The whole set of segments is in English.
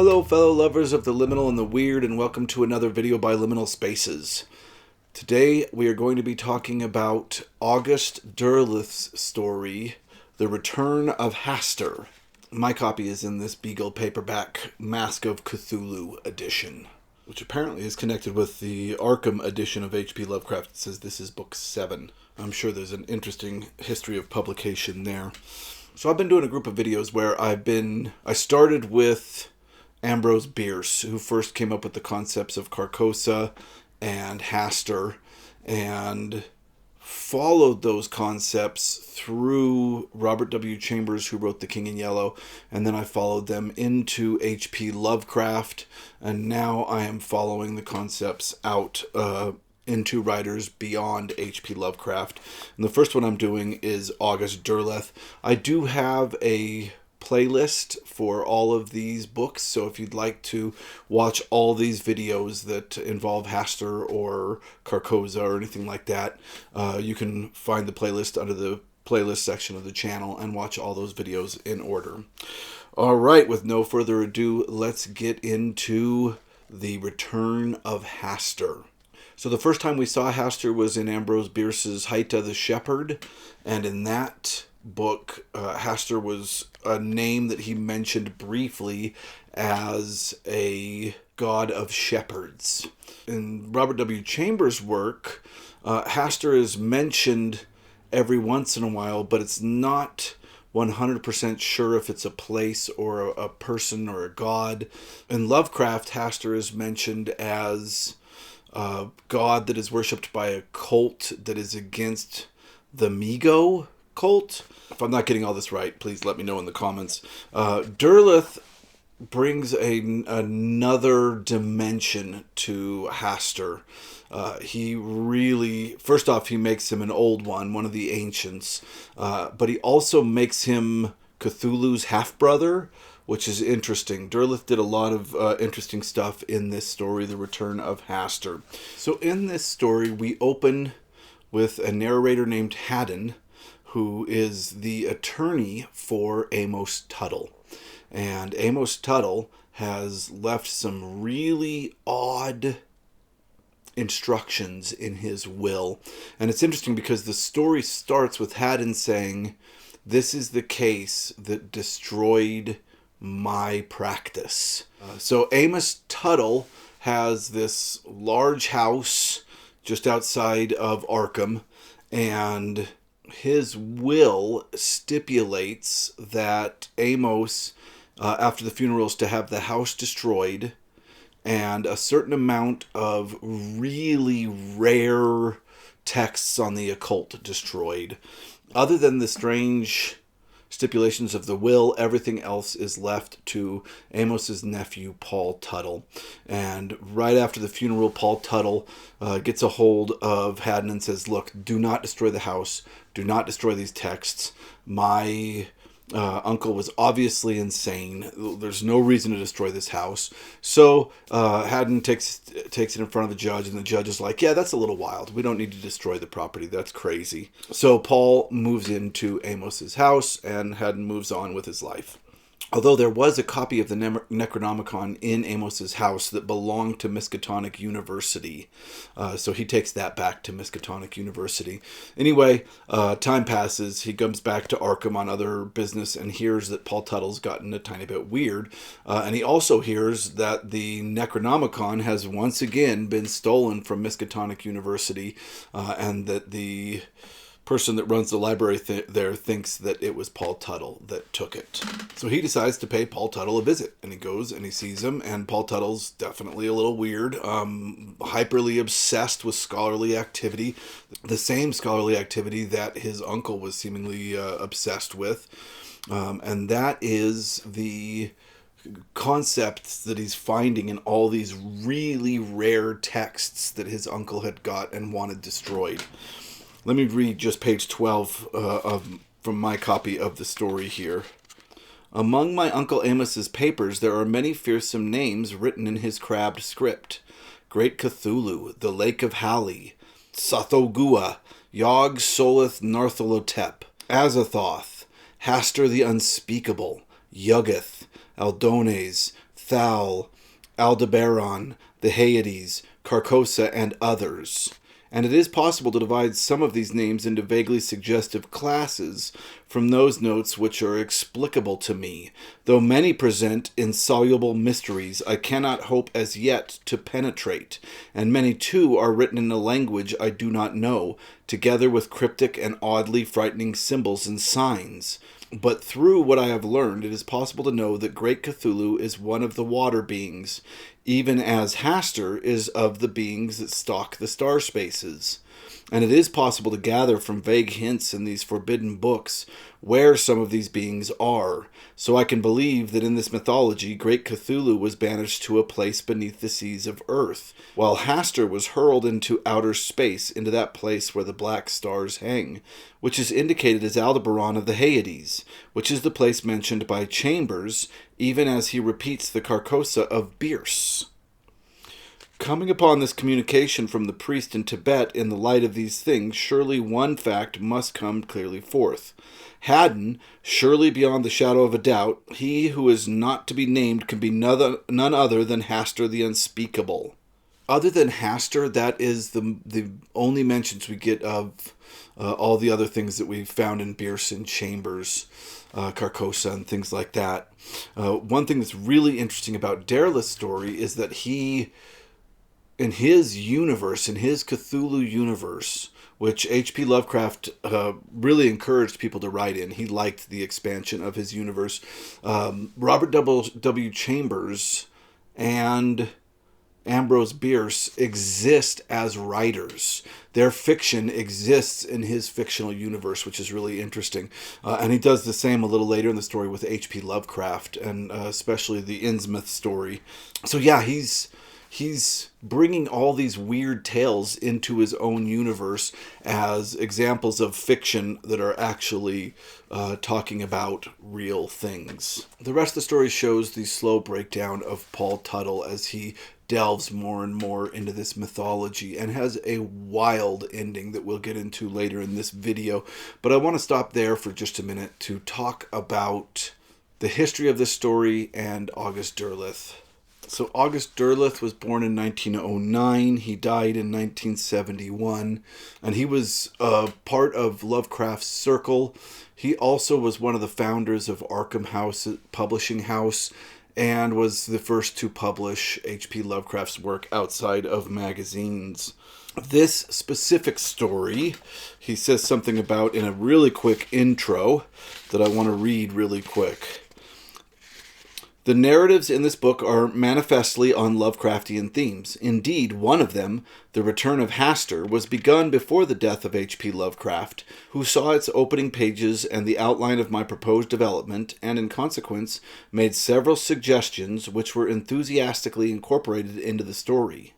Hello fellow lovers of the liminal and the weird, and welcome to another video by Liminal Spaces. Today we are going to be talking about August Derleth's story, The Return of Hastur. My copy is in this Beagle paperback Mask of Cthulhu edition, which apparently is connected with the Arkham edition of H.P. Lovecraft. It says this is book 7. I'm sure there's an interesting history of publication there. So I've been doing a group of videos where I started with Ambrose Bierce, who first came up with the concepts of Carcosa and Hastur, and followed those concepts through Robert W. Chambers, who wrote The King in Yellow, and then I followed them into H.P. Lovecraft, and now I am following the concepts out into writers beyond H.P. Lovecraft. And the first one I'm doing is August Derleth. I do have a playlist for all of these books, so if you'd like to watch all these videos that involve Hastur or Carcosa or anything like that, you can find the playlist under the playlist section of the channel and watch all those videos in order. Alright, with no further ado, let's get into The Return of Hastur. So the first time we saw Hastur was in Ambrose Bierce's Haita the Shepherd, and in that book, Hastur was a name that he mentioned briefly as a god of shepherds. In Robert W. Chambers' work, Hastur is mentioned every once in a while, but it's not 100% sure if it's a place or a person or a god. In Lovecraft, Hastur is mentioned as a god that is worshipped by a cult that is against the Migo cult. If I'm not getting all this right, please let me know in the comments. Derleth brings another dimension to Hastur. He really, first off, he makes him an old one of the ancients, but he also makes him Cthulhu's half-brother, which is interesting. Derleth did a lot of interesting stuff in this story, The Return of Hastur. So in this story, we open with a narrator named Haddon, who is the attorney for Amos Tuttle. And Amos Tuttle has left some really odd instructions in his will. And it's interesting because the story starts with Haddon saying, "This is the case that destroyed my practice." So Amos Tuttle has this large house just outside of Arkham, and his will stipulates that Amos, after the funeral, is to have the house destroyed and a certain amount of really rare texts on the occult destroyed. Other than the strange stipulations of the will, everything else is left to Amos's nephew, Paul Tuttle. And right after the funeral, Paul Tuttle gets a hold of Haddon and says, "Look, do not destroy the house. Do not destroy these texts. My uncle was obviously insane. There's no reason to destroy this house." So Haddon takes it in front of the judge, and the judge is like, "Yeah, that's a little wild. We don't need to destroy the property. That's crazy." So Paul moves into Amos's house, and Haddon moves on with his life. Although there was a copy of the Necronomicon in Amos's house that belonged to Miskatonic University. So he takes that back to Miskatonic University. Anyway, time passes. He comes back to Arkham on other business and hears that Paul Tuttle's gotten a tiny bit weird. And he also hears that the Necronomicon has once again been stolen from Miskatonic University, and that the person that runs the library there thinks that it was Paul Tuttle that took it. So he decides to pay Paul Tuttle a visit, and he goes and he sees him, and Paul Tuttle's definitely a little weird, hyperly obsessed with scholarly activity, the same scholarly activity that his uncle was seemingly obsessed with, and that is the concepts that he's finding in all these really rare texts that his uncle had got and wanted destroyed. Let me read just page 12 from my copy of the story here. "Among my Uncle Amos's papers there are many fearsome names written in his crabbed script. Great Cthulhu, the Lake of Hali, Sathogua, Yog Solith Nartholotep, Azathoth, Hastur the Unspeakable, Yuggeth, Aldones, Thal, Aldebaran, the Hyades, Carcosa, and others. And it is possible to divide some of these names into vaguely suggestive classes from those notes which are explicable to me, though many present insoluble mysteries I cannot hope as yet to penetrate, and many too are written in a language I do not know, together with cryptic and oddly frightening symbols and signs. But through what I have learned, it is possible to know that Great Cthulhu is one of the water beings, even as Hastur is of the beings that stalk the star spaces. And it is possible to gather from vague hints in these forbidden books where some of these beings are. So I can believe that in this mythology, Great Cthulhu was banished to a place beneath the seas of Earth, while Hastur was hurled into outer space, into that place where the black stars hang, which is indicated as Aldebaran of the Hyades, which is the place mentioned by Chambers, even as he repeats the Carcosa of Bierce. Coming upon this communication from the priest in Tibet in the light of these things, surely one fact must come clearly forth. Haddon, surely beyond the shadow of a doubt, he who is not to be named can be none other than Hastur the Unspeakable. Other than Hastur, that is the only mentions we get of all the other things that we've found in Bierce and Chambers, Carcosa, and things like that. One thing that's really interesting about Derleth's story is that he, in his universe, in his Cthulhu universe, which H.P. Lovecraft really encouraged people to write in. He liked the expansion of his universe. Robert W. Chambers and Ambrose Bierce exist as writers. Their fiction exists in his fictional universe, which is really interesting. And he does the same a little later in the story with H.P. Lovecraft, and especially the Innsmouth story. So yeah, he's bringing all these weird tales into his own universe as examples of fiction that are actually talking about real things. The rest of the story shows the slow breakdown of Paul Tuttle as he delves more and more into this mythology and has a wild ending that we'll get into later in this video. But I want to stop there for just a minute to talk about the history of this story and August Derleth. So August Derleth was born in 1909. He died in 1971, and he was part of Lovecraft's circle. He also was one of the founders of Arkham House Publishing House, and was the first to publish H.P. Lovecraft's work outside of magazines. This specific story, he says something about in a really quick intro that I want to read really quick. The narratives in this book are manifestly on Lovecraftian themes. Indeed, one of them, The Return of Hastur, was begun before the death of H.P. Lovecraft, who saw its opening pages and the outline of my proposed development, and in consequence made several suggestions which were enthusiastically incorporated into the story.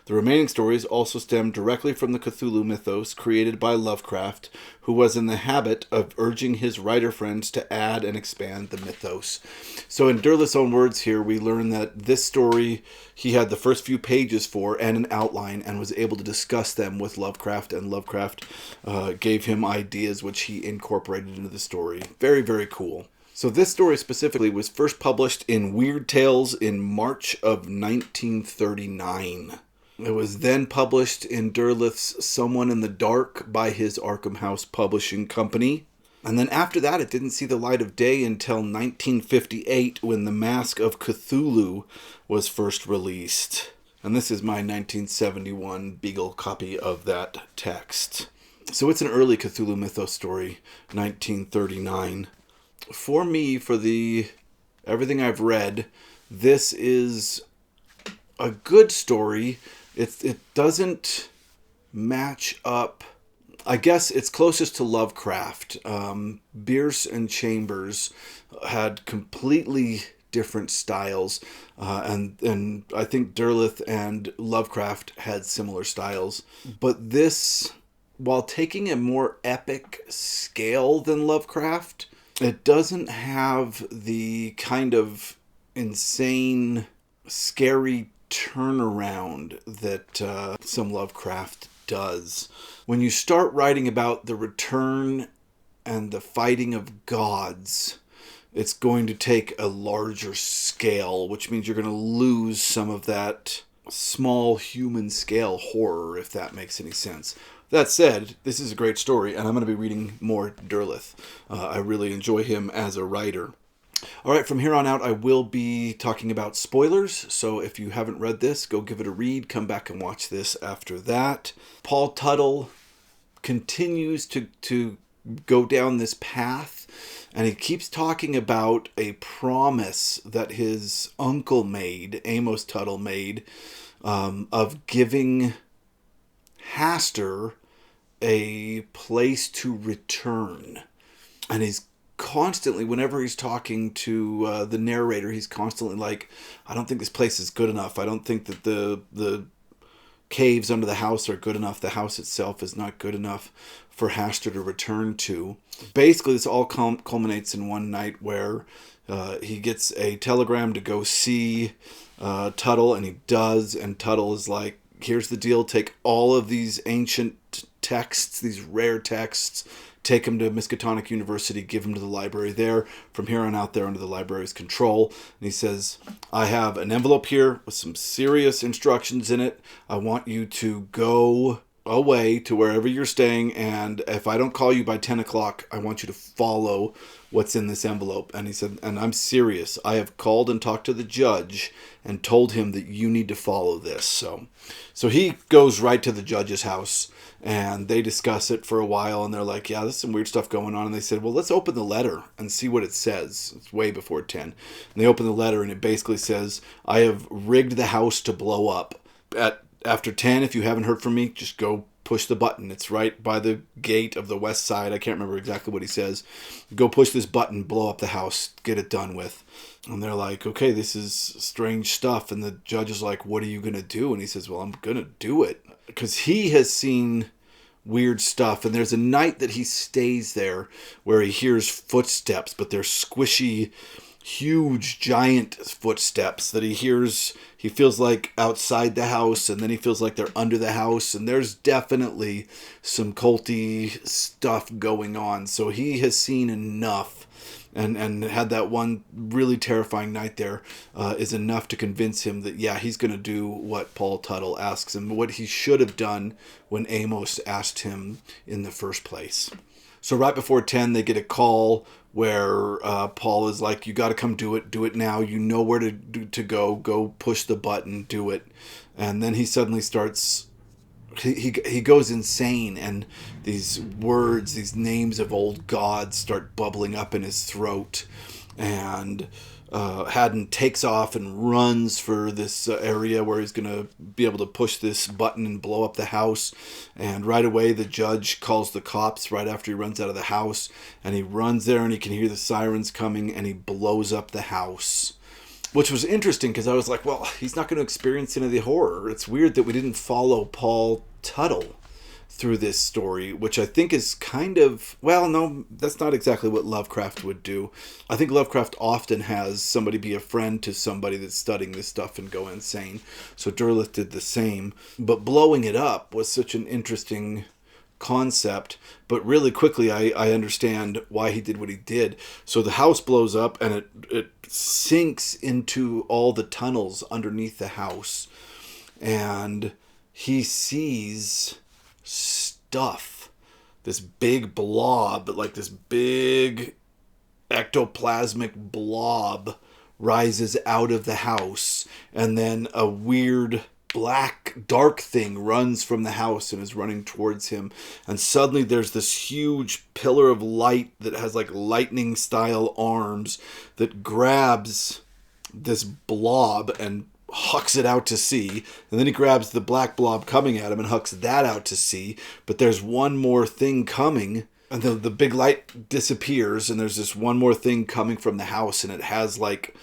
The remaining stories also stem directly from the Cthulhu mythos created by Lovecraft, who was in the habit of urging his writer friends to add and expand the mythos. So in Derleth's own words here, we learn that this story he had the first few pages for and an outline and was able to discuss them with Lovecraft, and Lovecraft gave him ideas which he incorporated into the story. Very, very cool. So this story specifically was first published in Weird Tales in March of 1939. It was then published in Derleth's Someone in the Dark by his Arkham House Publishing Company. And then after that, it didn't see the light of day until 1958 when The Mask of Cthulhu was first released. And this is my 1971 Beagle copy of that text. So it's an early Cthulhu mythos story, 1939. For me, for everything I've read, this is a good story. It doesn't match up. I guess it's closest to Lovecraft. Bierce and Chambers had completely different styles, and I think Derleth and Lovecraft had similar styles. But this, while taking a more epic scale than Lovecraft, it doesn't have the kind of insane, scary turnaround that some Lovecraft does. When you start writing about the return and the fighting of gods, it's going to take a larger scale, which means you're going to lose some of that small human scale horror, if that makes any sense. That said, this is a great story, and I'm going to be reading more Derleth. I really enjoy him as a writer. All right, from here on out, I will be talking about spoilers. So if you haven't read this, go give it a read. Come back and watch this after that. Paul Tuttle continues to go down this path, and he keeps talking about a promise that his uncle made, Amos Tuttle made, of giving Hastur a place to return. And he's constantly, whenever he's talking to the narrator, he's constantly like, I don't think this place is good enough. I don't think that the caves under the house are good enough. The house itself is not good enough for Hastur to return to. Basically, this all culminates in one night where he gets a telegram to go see Tuttle, and he does, and Tuttle is like, here's the deal, take all of these ancient texts, these rare texts, take them to Miskatonic University, give them to the library there. From here on out, they're under the library's control. And he says, I have an envelope here with some serious instructions in it. I want you to go away to wherever you're staying, and if I don't call you by 10 o'clock, I want you to follow what's in this envelope. And he said, and I'm serious. I have called and talked to the judge and told him that you need to follow this. So he goes right to the judge's house, and they discuss it for a while, and they're like, yeah, there's some weird stuff going on. And they said, well, let's open the letter and see what it says. It's way before 10. And they open the letter, and it basically says, I have rigged the house to blow up. After 10, if you haven't heard from me, just go push the button. It's right by the gate of the west side. I can't remember exactly what he says. Go push this button, blow up the house, get it done with. And they're like, okay, this is strange stuff. And the judge is like, what are you going to do? And he says, well, I'm going to do it. Because he has seen weird stuff. And there's a night that he stays there where he hears footsteps, but they're squishy, huge, giant footsteps that he hears. He feels like outside the house, and then he feels like they're under the house, and there's definitely some culty stuff going on. So he has seen enough, and had that one really terrifying night there is enough to convince him that, yeah, he's going to do what Paul Tuttle asks him, what he should have done when Amos asked him in the first place. So right before 10, they get a call where Paul is like, you got to come do it now. You know where to go push the button, do it. And then he suddenly starts, he goes insane, and these words, these names of old gods start bubbling up in his throat. And Haddon takes off and runs for this area where he's going to be able to push this button and blow up the house. And right away, the judge calls the cops right after he runs out of the house. And he runs there, and he can hear the sirens coming, and he blows up the house. Which was interesting, because I was like, well, he's not going to experience any of the horror. It's weird that we didn't follow Paul Tuttle through this story, which I think is kind of, well, no, that's not exactly what Lovecraft would do. I think Lovecraft often has somebody be a friend to somebody that's studying this stuff and go insane. So Derleth did the same. But blowing it up was such an interesting concept, but really quickly I understand why he did what he did. So the house blows up, and it sinks into all the tunnels underneath the house, and he sees stuff, this big blob, like this big ectoplasmic blob rises out of the house, and then a weird black dark thing runs from the house and is running towards him, and suddenly there's this huge pillar of light that has like lightning style arms that grabs this blob and hucks it out to sea, and then he grabs the black blob coming at him and hucks that out to sea. But there's one more thing coming, and the big light disappears, and there's this one more thing coming from the house, and it has like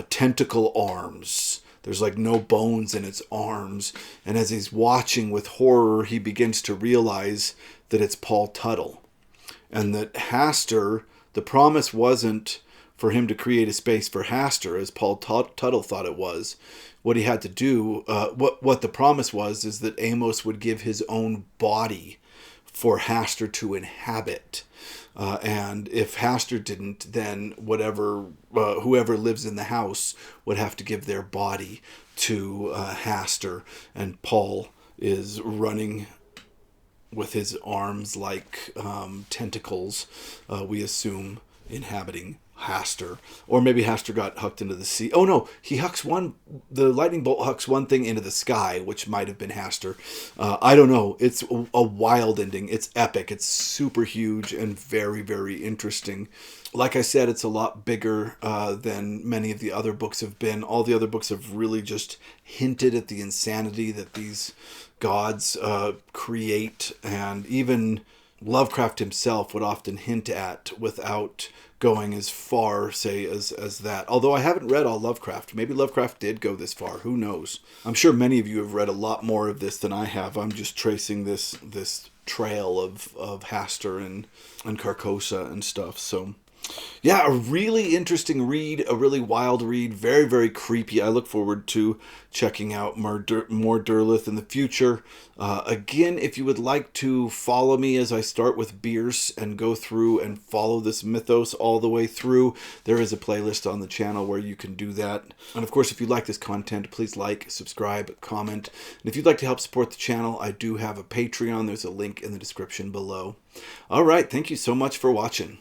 tentacle arms. There's like no bones in its arms. And as he's watching with horror, he begins to realize that it's Paul Tuttle, and that Hastur, the promise wasn't for him to create a space for Hastur, as Paul Tuttle thought it was. What he had to do, what the promise was, is that Amos would give his own body for Hastur to inhabit. And if Hastur didn't, then whoever lives in the house would have to give their body to Hastur. And Paul is running with his arms like tentacles, we assume, inhabiting Hastur. Or maybe Hastur got hucked into the sea. Oh no, the lightning bolt hucks one thing into the sky, which might have been Hastur. I don't know. It's a wild ending. It's epic. It's super huge and very, very interesting. Like I said, it's a lot bigger than many of the other books have been. All the other books have really just hinted at the insanity that these gods create, and even Lovecraft himself would often hint at without going as far, say, as that. Although I haven't read all Lovecraft. Maybe Lovecraft did go this far. Who knows? I'm sure many of you have read a lot more of this than I have. I'm just tracing this trail of Hastur and Carcosa and stuff. So yeah, a really interesting read, a really wild read, very, very creepy. I look forward to checking out more Derleth in the future. Again, if you would like to follow me as I start with Bierce and go through and follow this mythos all the way through, there is a playlist on the channel where you can do that. And of course, if you like this content, please like, subscribe, comment. And if you'd like to help support the channel, I do have a Patreon. There's a link in the description below. All right, thank you so much for watching.